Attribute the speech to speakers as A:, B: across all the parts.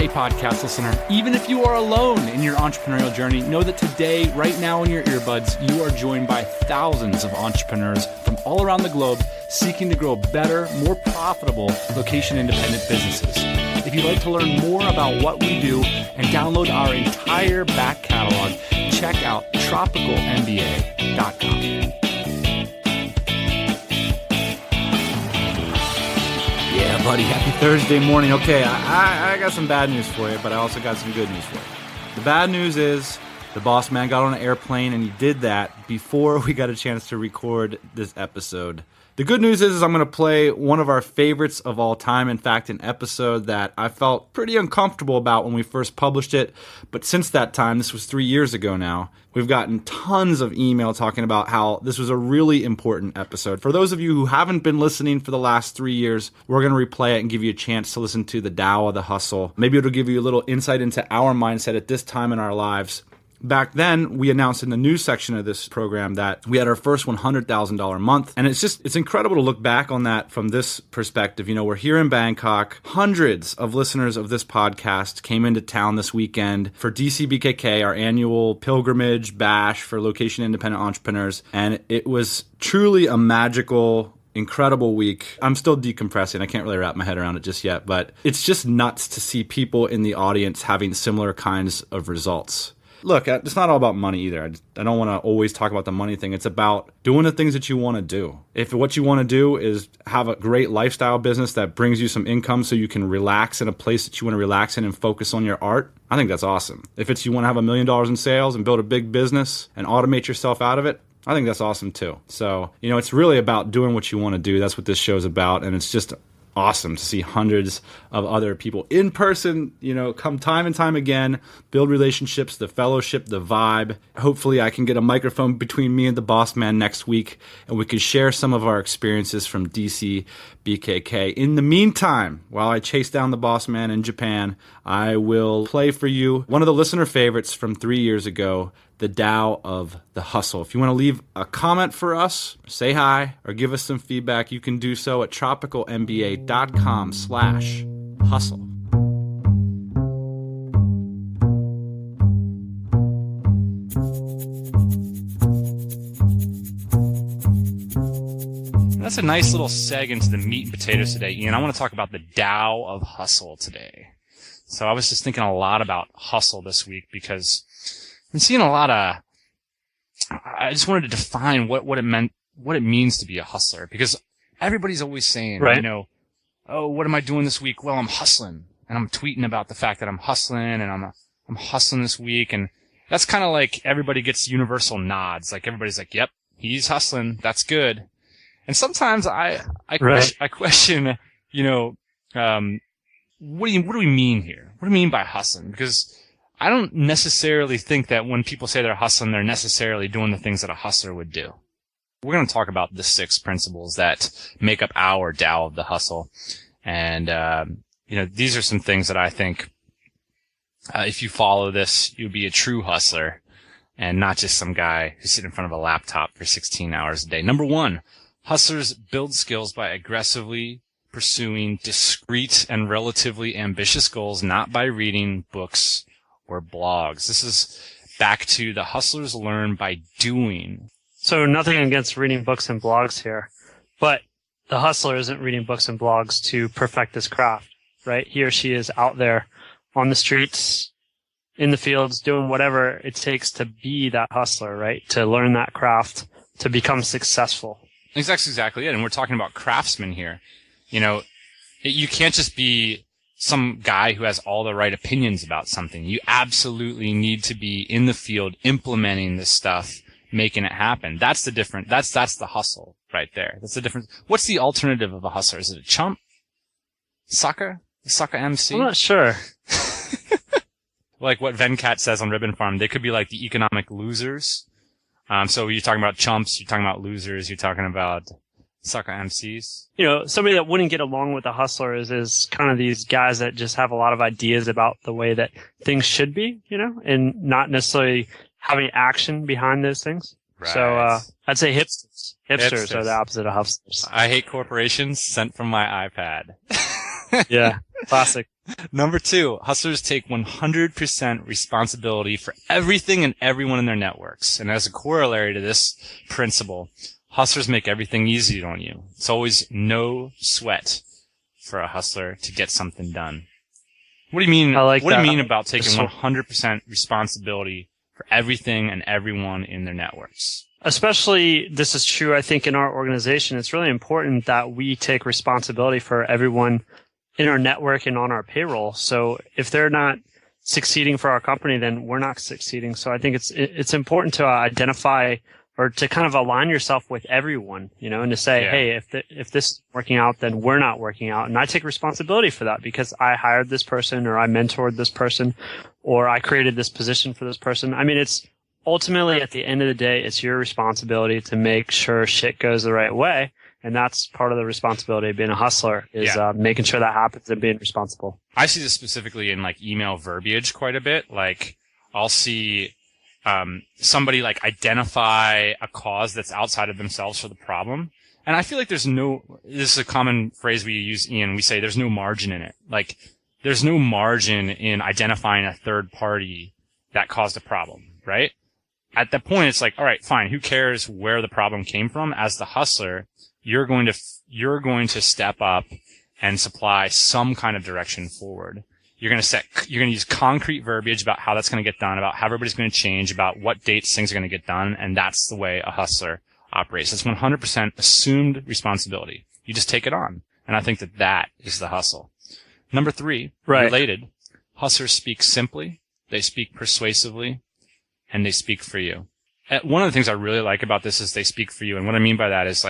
A: Hey, podcast listener, even if you are alone in your entrepreneurial journey, know that today, right now in your earbuds, you are joined by thousands of entrepreneurs from all around the globe seeking to grow better, more profitable, location-independent businesses. If you'd like to learn more about what we do and download our entire back catalog, check out tropicalmba.com. Yeah, buddy, happy Thursday morning. Okay, I got some bad news for you, but I also got some good news for you. The bad news is the Bossman got on an airplane, and he did that before we got a chance to record this episode. The good news is I'm going to play one of our favorites of all time. In fact, an episode that I felt pretty uncomfortable about when we first published it. But since that time, this was 3 years ago now, we've gotten tons of email talking about how this was a really important episode. For those of you who haven't been listening for the last 3 years, we're going to replay it and give you a chance to listen to the Tao of the Hustle. Maybe it'll give you a little insight into our mindset at this time in our lives. Back then, we announced in the news section of this program that we had our first $100,000 month. And it's incredible to look back on that from this perspective. You know, we're here in Bangkok. Hundreds of listeners of this podcast came into town this weekend for DC BKK, our annual pilgrimage bash for location independent entrepreneurs. And it was truly a magical, incredible week. I'm still decompressing. I can't really wrap my head around it just yet, but it's just nuts to see people in the audience having similar kinds of results. Look, it's not all about money either. I don't want to always talk about the money thing. It's about doing the things that you want to do. If what you want to do is have a great lifestyle business that brings you some income so you can relax in a place that you want to relax in and focus on your art, I think that's awesome. If it's you want to have $1 million in sales and build a big business and automate yourself out of it, I think that's awesome too. So, you know, it's really about doing what you want to do. That's what this show's about. And it's just awesome to see hundreds of other people in person, you know, come time and time again, build relationships, the fellowship, the vibe. Hopefully I can get a microphone between me and the Bossman next week, and we can share some of our experiences from DC BKK. In the meantime, while I chase down the Bossman in Japan, I will play for you one of the listener favorites from 3 years ago, the Tao of the Hustle. If you want to leave a comment for us, say hi, or give us some feedback, you can do so at tropicalmba.com/hustle. That's a nice little seg into the meat and potatoes today, Ian. I want to talk about the Tao of Hustle today. So I was just thinking a lot about hustle this week because I'm seeing a lot of, I just wanted to define what it meant, what it means to be a hustler, because everybody's always saying, right, you know, oh, what am I doing this week? Well, I'm hustling, and I'm tweeting about the fact that I'm hustling, and I'm hustling this week, and that's kind of like everybody gets universal nods. Like everybody's like, yep, he's hustling. That's good. And sometimes I question, you know, what do we mean here? What do we mean by hustling? Because I don't necessarily think that when people say they're hustling, they're necessarily doing the things that a hustler would do. We're going to talk about the 6 principles that make up our Tao of the Hustle. And, you know, these are some things that I think, if you follow this, you'll be a true hustler and not just some guy who's sitting in front of a laptop for 16 hours a day. Number 1, hustlers build skills by aggressively pursuing discrete and relatively ambitious goals, not by reading books or blogs. This is back to the hustlers learn by doing.
B: So nothing against reading books and blogs here, but the hustler isn't reading books and blogs to perfect his craft, right? He or she is out there on the streets, in the fields, doing whatever it takes to be that hustler, right? To learn that craft, to become successful.
A: That's exactly it. And we're talking about craftsmen here. You know, you can't just be some guy who has all the right opinions about something. You absolutely need to be in the field implementing this stuff, making it happen. That's the difference. That's the hustle right there. That's the difference. What's the alternative of a hustler? Is it a chump? Sucker? A sucker MC?
B: I'm not sure.
A: Like what Venkat says on Ribbon Farm, they could be like the economic losers. So you're talking about chumps, you're talking about losers, you're talking about sucker MCs.
B: You know, somebody that wouldn't get along with the hustlers is kind of these guys that just have a lot of ideas about the way that things should be, you know, and not necessarily having action behind those things. Right. So I'd say hipsters. Hipsters are the opposite of hustlers.
A: I hate corporations sent from my iPad.
B: Yeah. Classic.
A: Number 2, hustlers take 100% responsibility for everything and everyone in their networks. And as a corollary to this principle, hustlers make everything easy on you. It's always no sweat for a hustler to get something done. What do you mean? What do you mean about taking 100% responsibility for everything and everyone in their networks?
B: Especially, this is true, I think, in our organization. It's really important that we take responsibility for everyone in our network and on our payroll. So if they're not succeeding for our company, then we're not succeeding. So I think it's important to identify or to kind of align yourself with everyone, and to say, hey, if this is working out, then we're not working out. And I take responsibility for that because I hired this person, or I mentored this person, or I created this position for this person. I mean, it's ultimately, at the end of the day, it's your responsibility to make sure shit goes the right way. And that's part of the responsibility of being a hustler, is making sure that happens and being responsible.
A: I see this specifically in email verbiage quite a bit. I'll see somebody identify a cause that's outside of themselves for the problem. And I feel like this is a common phrase we use, Ian. We say there's no margin in it. There's no margin in identifying a third party that caused a problem, right? At that point, it's all right, fine. Who cares where the problem came from? As the hustler, you're going to step up and supply some kind of direction forward. You're going to use concrete verbiage about how that's going to get done, about how everybody's going to change, about what dates things are going to get done, and that's the way a hustler operates. It's 100% assumed responsibility. You just take it on. And I think that is the hustle. Number 3, related, hustlers speak simply, they speak persuasively, and they speak for you. One of the things I really like about this is they speak for you. And what I mean by that is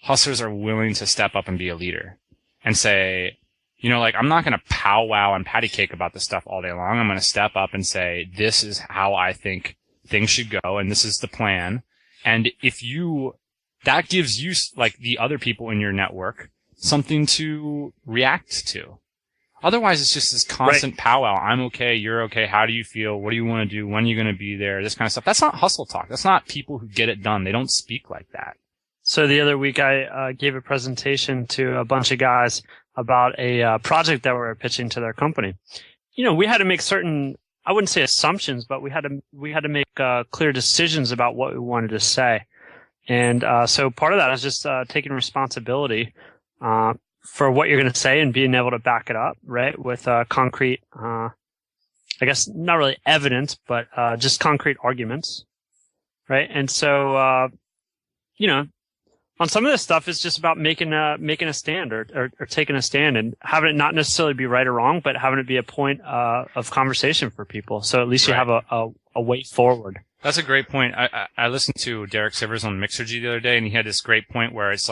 A: hustlers are willing to step up and be a leader and say, I'm not going to powwow and patty cake about this stuff all day long. I'm going to step up and say, this is how I think things should go, and this is the plan. And that gives you, the other people in your network, something to react to. Otherwise, it's just this constant powwow. I'm okay. You're okay. How do you feel? What do you want to do? When are you going to be there? This kind of stuff. That's not hustle talk. That's not people who get it done. They don't speak like that.
B: So the other week, I gave a presentation to a bunch of guys about a project that we were pitching to their company. We had to make certain, I wouldn't say assumptions, but we had to make clear decisions about what we wanted to say. And so part of that is just taking responsibility for what you're going to say and being able to back it up, right, with concrete, I guess not really evidence, but just concrete arguments, right? And so, on some of this stuff, it's just about making a stand or taking a stand and having it not necessarily be right or wrong, but having it be a point of conversation for people. So at least you have a way forward.
A: That's a great point. I listened to Derek Sivers on Mixergy the other day, and he had this great point where it's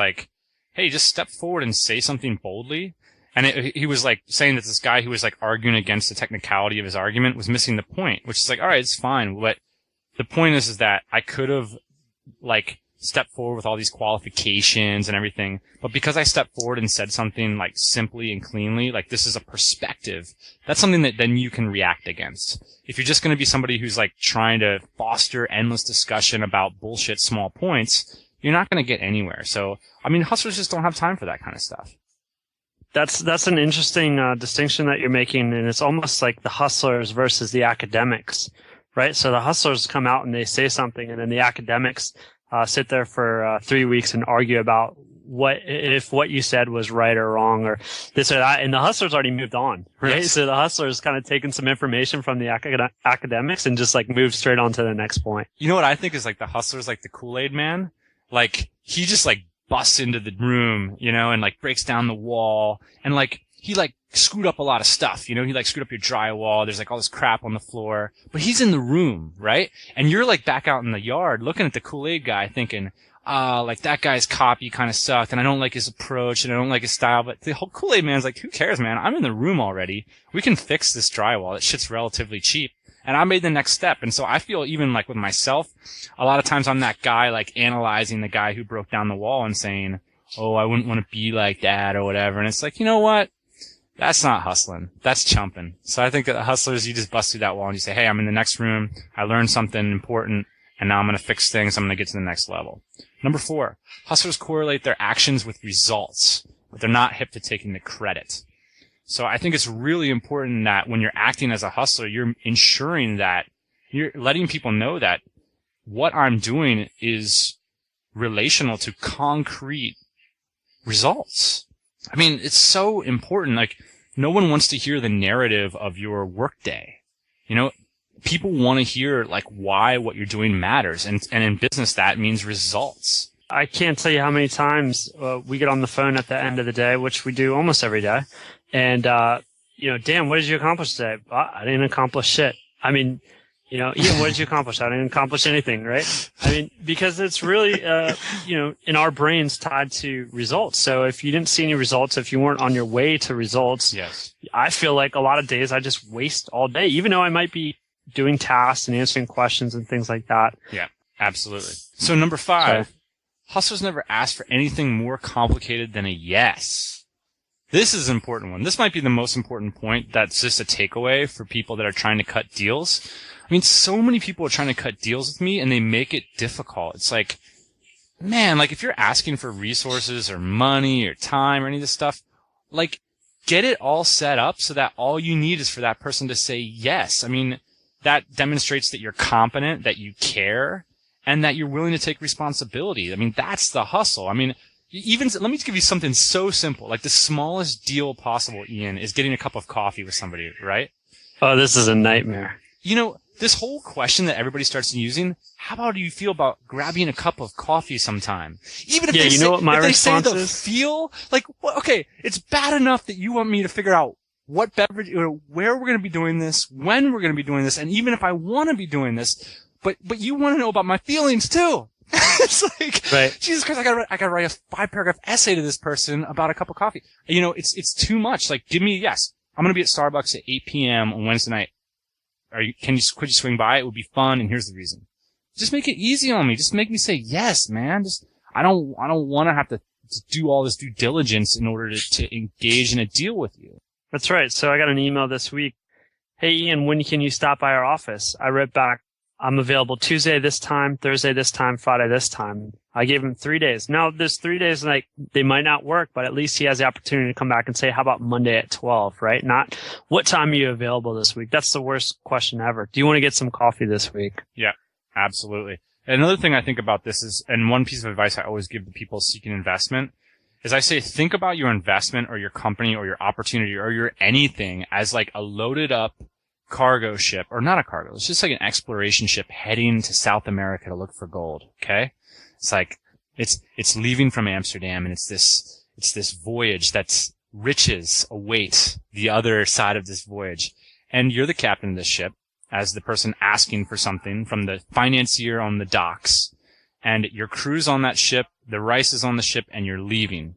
A: hey, just step forward and say something boldly. And he was saying that this guy who was arguing against the technicality of his argument was missing the point, which is all right, it's fine. But the point is that I could have stepped forward with all these qualifications and everything, but because I stepped forward and said something simply and cleanly, this is a perspective, that's something that then you can react against. If you're just going to be somebody who's trying to foster endless discussion about bullshit small points, you're not going to get anywhere. So, hustlers just don't have time for that kind of stuff.
B: That's an interesting distinction that you're making, and it's almost like the hustlers versus the academics, right? So the hustlers come out and they say something, and then the academics sit there for 3 weeks and argue about if what you said was right or wrong or this or that. And the hustler's already moved on, right? Yes. So the hustler's kind of taken some information from the academics and just moved straight on to the next point.
A: You know what I think is the hustler's the Kool-Aid man? He just busts into the room, and breaks down the wall and he screwed up a lot of stuff, he screwed up your drywall. There's all this crap on the floor, but he's in the room, right? And you're back out in the yard looking at the Kool-Aid guy thinking, that guy's copy kind of sucked and I don't like his approach and I don't like his style. But the whole Kool-Aid man's who cares, man? I'm in the room already. We can fix this drywall. That shit's relatively cheap. And I made the next step. And so I feel even with myself, a lot of times I'm that guy analyzing the guy who broke down the wall and saying, oh, I wouldn't want to be like that or whatever. And it's you know what? That's not hustling. That's chumping. So I think that the hustlers, you just bust through that wall and you say, hey, I'm in the next room. I learned something important and now I'm going to fix things. I'm going to get to the next level. Number 4, hustlers correlate their actions with results, but they're not hip to taking the credit.
C: So I think it's really important that when you're acting as a hustler, you're ensuring that you're letting people know that what I'm doing is relational to concrete results. I mean, it's so important. Like, no one wants to hear the narrative of your workday. You know, people want to hear like why what you're doing matters. And in business, that means results.
B: I can't tell you how many times we get on the phone at the end of the day, which we do almost every day. And, Dan, what did you accomplish today? I didn't accomplish shit. I mean, Ian, what did you accomplish? I didn't accomplish anything, right? I mean, because it's really, in our brains tied to results. So if you didn't see any results, if you weren't on your way to results,
C: yes,
B: I feel like a lot of days I just waste all day, even though I might be doing tasks and answering questions and things like that.
C: Yeah, absolutely. So number 5, hustlers never ask for anything more complicated than a yes. This is an important one. This might be the most important point that's just a takeaway for people that are trying to cut deals. I mean, so many people are trying to cut deals with me and they make it difficult. It's like, man, like if you're asking for resources or money or time or any of this stuff, like get it all set up so that all you need is for that person to say yes. I mean, that demonstrates that you're competent, that you care, and that you're willing to take responsibility. I mean, that's the hustle. I mean, let me give you something so simple. Like the smallest deal possible, Ian, is getting a cup of coffee with somebody, right?
B: Oh, this is a nightmare.
C: You know, this whole question that everybody starts using, how about do you feel about grabbing a cup of coffee sometime? Even if
B: yeah,
C: they
B: you
C: say,
B: know what my
C: if they
B: response
C: say the
B: is?
C: feel, like, well, okay, it's bad enough that you want me to figure out what beverage, or where we're going to be doing this, when we're going to be doing this, and even if I want to be doing this, but you want to know about my feelings too. It's like,
B: right.
C: Jesus Christ, I gotta write a 5-paragraph essay to this person about a cup of coffee. You know, it's too much. Like, give me a yes. I'm gonna be at Starbucks at 8 p.m. on Wednesday night. Could you swing by? It would be fun, and here's the reason. Just make it easy on me. Just make me say yes, man. I don't want to have to do all this due diligence in order to engage in a deal with you.
B: That's right. So I got an email this week. Hey, Ian, when can you stop by our office? I wrote back, I'm available Tuesday this time, Thursday this time, Friday this time. I gave him 3 days. Now, there's 3 days, like, they might not work, but at least he has the opportunity to come back and say, how about Monday at 12, right? Not, what time are you available this week? That's the worst question ever. Do you want to get some coffee this week?
C: Yeah, absolutely. And another thing I think about this is, and one piece of advice I always give to people seeking investment, is I say, think about your investment or your company or your opportunity or your anything as like a loaded up cargo ship, or not a cargo, it's just like an exploration ship heading to South America to look for gold, okay? It's like, it's leaving from Amsterdam, and it's this voyage that's riches await the other side of this voyage. And you're the captain of this ship, as the person asking for something from the financier on the docks, and your crew's on that ship, the rice is on the ship, and you're leaving.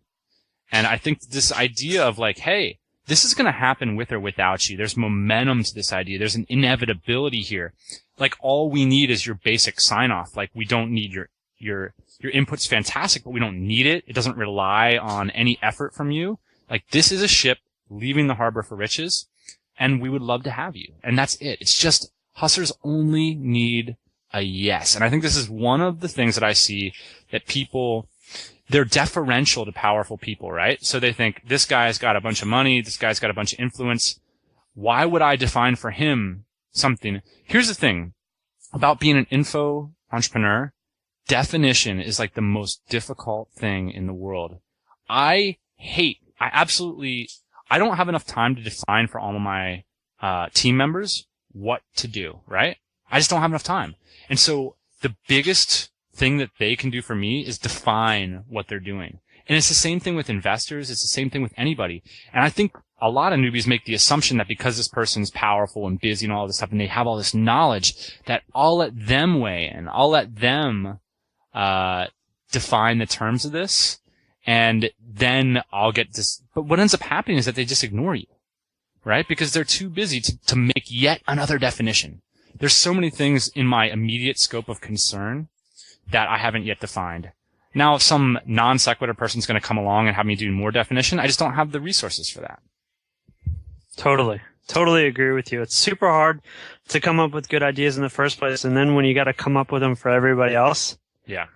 C: And I think this idea of like, hey, this is going to happen with or without you. There's momentum to this idea. There's an inevitability here. Like, all we need is your basic sign-off. Like, we don't need your input's fantastic, but we don't need it. It doesn't rely on any effort from you. Like, this is a ship leaving the harbor for riches, and we would love to have you. And that's it. It's just, hustlers only need a yes. And I think this is one of the things that I see that people, they're deferential to powerful people, right? So they think, this guy's got a bunch of money, this guy's got a bunch of influence. Why would I define for him something? Here's the thing about being an info entrepreneur. Definition is like the most difficult thing in the world. I don't have enough time to define for all of my team members what to do, right? I just don't have enough time. And so the biggest thing that they can do for me is define what they're doing. And it's the same thing with investors. It's the same thing with anybody. And I think a lot of newbies make the assumption that because this person's powerful and busy and all this stuff, and they have all this knowledge, that I'll let them weigh in. I'll let them define the terms of this, and then I'll get this. But what ends up happening is that they just ignore you, right? Because they're too busy to make yet another definition. There's so many things in my immediate scope of concern that I haven't yet defined. Now, if some non sequitur person's going to come along and have me do more definition, I just don't have the resources for that.
B: Totally agree with you. It's super hard to come up with good ideas in the first place, and then when you got to come up with them for everybody else,
C: yeah,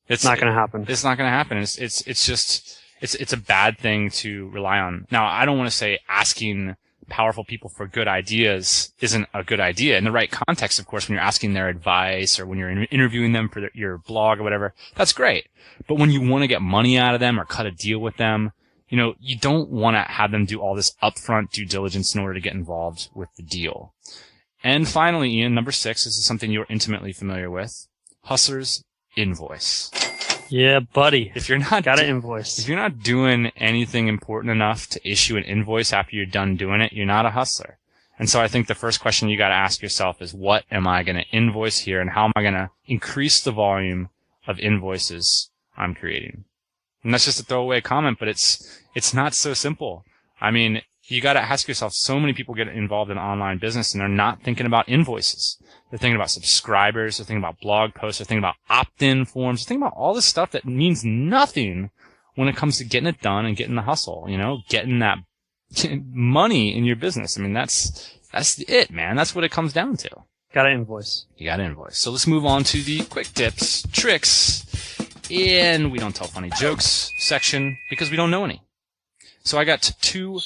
B: it's not going to happen.
C: It's not going to happen. It's just, it's a bad thing to rely on. Now, I don't want to say asking powerful people for good ideas isn't a good idea. In the right context, of course, when you're asking their advice or when you're interviewing them for your blog or whatever, that's great. But when you want to get money out of them or cut a deal with them, you don't want to have them do all this upfront due diligence in order to get involved with the deal. And finally, Ian, number 6, this is something you're intimately familiar with. Hustlers invoice.
B: Yeah, buddy.
C: If you're not
B: gotta invoice.
C: If you're not doing anything important enough to issue an invoice after you're done doing it, you're not a hustler. And so I think the first question you got to ask yourself is, what am I going to invoice here, and how am I going to increase the volume of invoices I'm creating? And that's just a throwaway comment, but it's not so simple. I mean, you got to ask yourself, so many people get involved in online business and they're not thinking about invoices. They're thinking about subscribers. They're thinking about blog posts. They're thinking about opt-in forms. They're thinking about all this stuff that means nothing when it comes to getting it done and getting the hustle, getting that money in your business. I mean, that's it, man. That's what it comes down to.
B: Gotta invoice.
C: You gotta invoice. So let's move on to the quick tips, tricks, and we don't tell funny jokes section because we don't know any. So I got 2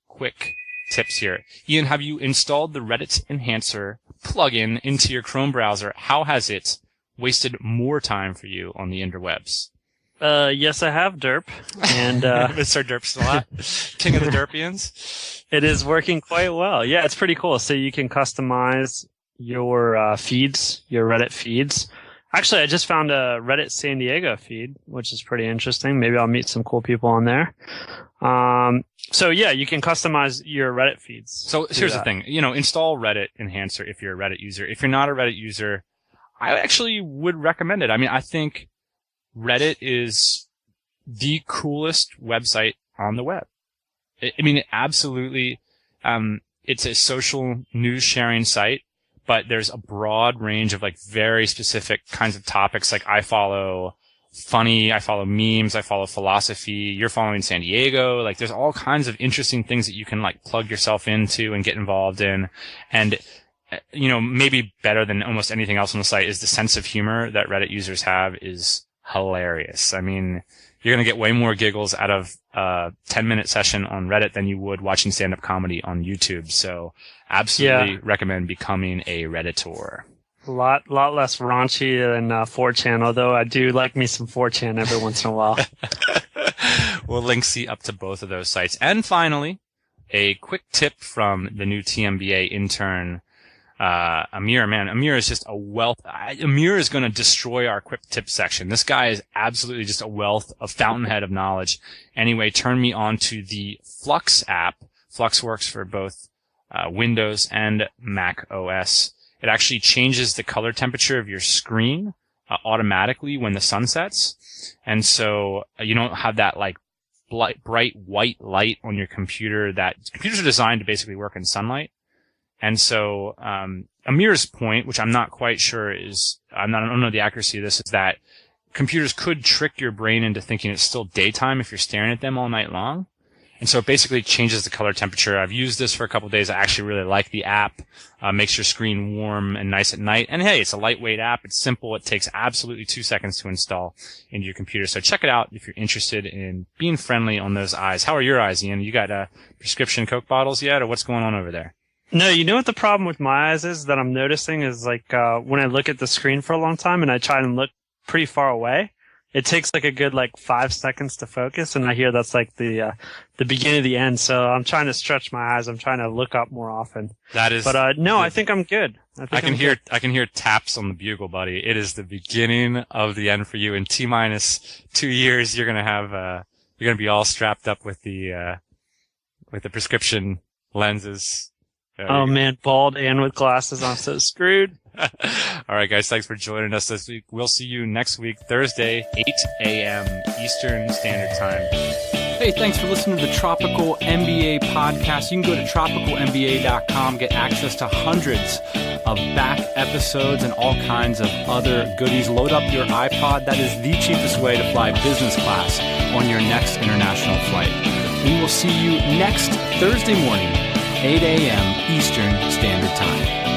C: quick tips here. Ian, have you installed the Reddit Enhancer plugin into your Chrome browser? How has it wasted more time for you on the interwebs?
B: Yes, I have, Derp. And
C: Mr. Derp's a lot. King of the Derpians.
B: It is working quite well. Yeah, it's pretty cool. So you can customize your feeds, your Reddit feeds. Actually, I just found a Reddit San Diego feed, which is pretty interesting. Maybe I'll meet some cool people on there. So yeah, you can customize your Reddit feeds.
C: So here's the thing, install Reddit Enhancer if you're a Reddit user. If you're not a Reddit user, I actually would recommend it. I mean, I think Reddit is the coolest website on the web. I mean, absolutely, it's a social news sharing site, but there's a broad range of very specific kinds of topics. Like I follow memes, I follow philosophy, you're following San Diego. There's all kinds of interesting things that you can plug yourself into and get involved in. And, maybe better than almost anything else on the site is the sense of humor that Reddit users have is hilarious. I mean, you're going to get way more giggles out of a 10-minute session on Reddit than you would watching stand-up comedy on YouTube. So absolutely recommend becoming a Redditor.
B: A lot less raunchy than 4chan, although I do like me some 4chan every once in a while.
C: We'll link up to both of those sites. And finally, a quick tip from the new TMBA intern, Amir. Man, Amir is just a wealth. Amir is going to destroy our quick tip section. This guy is absolutely just a wealth, a fountainhead of knowledge. Anyway, turn me on to the Flux app. Flux works for both Windows and Mac OS. It actually changes the color temperature of your screen automatically when the sun sets. And so you don't have that bright white light on your computer. Computers are designed to basically work in sunlight. And so Amir's point, which I'm not quite sure I don't know the accuracy of this, is that computers could trick your brain into thinking it's still daytime if you're staring at them all night long. And so it basically changes the color temperature. I've used this for a couple of days. I actually really like the app. Makes your screen warm and nice at night. And hey, it's a lightweight app. It's simple. It takes absolutely 2 seconds to install into your computer. So check it out if you're interested in being friendly on those eyes. How are your eyes, Ian? You got prescription Coke bottles yet, or what's going on over there?
B: No, you know what the problem with my eyes is that I'm noticing is when I look at the screen for a long time and I try and look pretty far away, it takes a good 5 seconds to focus, and I hear that's the beginning of the end. So I'm trying to stretch my eyes. I'm trying to look up more often.
C: That is.
B: But no, I think I'm good.
C: I can hear taps on the bugle, buddy. It is the beginning of the end for you. In T-2 years, you're gonna be all strapped up with the prescription lenses.
B: Oh man, bald and with glasses. I'm so screwed.
C: All right, guys. Thanks for joining us this week. We'll see you next week, Thursday, 8 a.m. Eastern Standard Time.
A: Hey, thanks for listening to the Tropical MBA podcast. You can go to tropicalmba.com, get access to hundreds of back episodes and all kinds of other goodies. Load up your iPod. That is the cheapest way to fly business class on your next international flight. We will see you next Thursday morning, 8 a.m. Eastern Standard Time.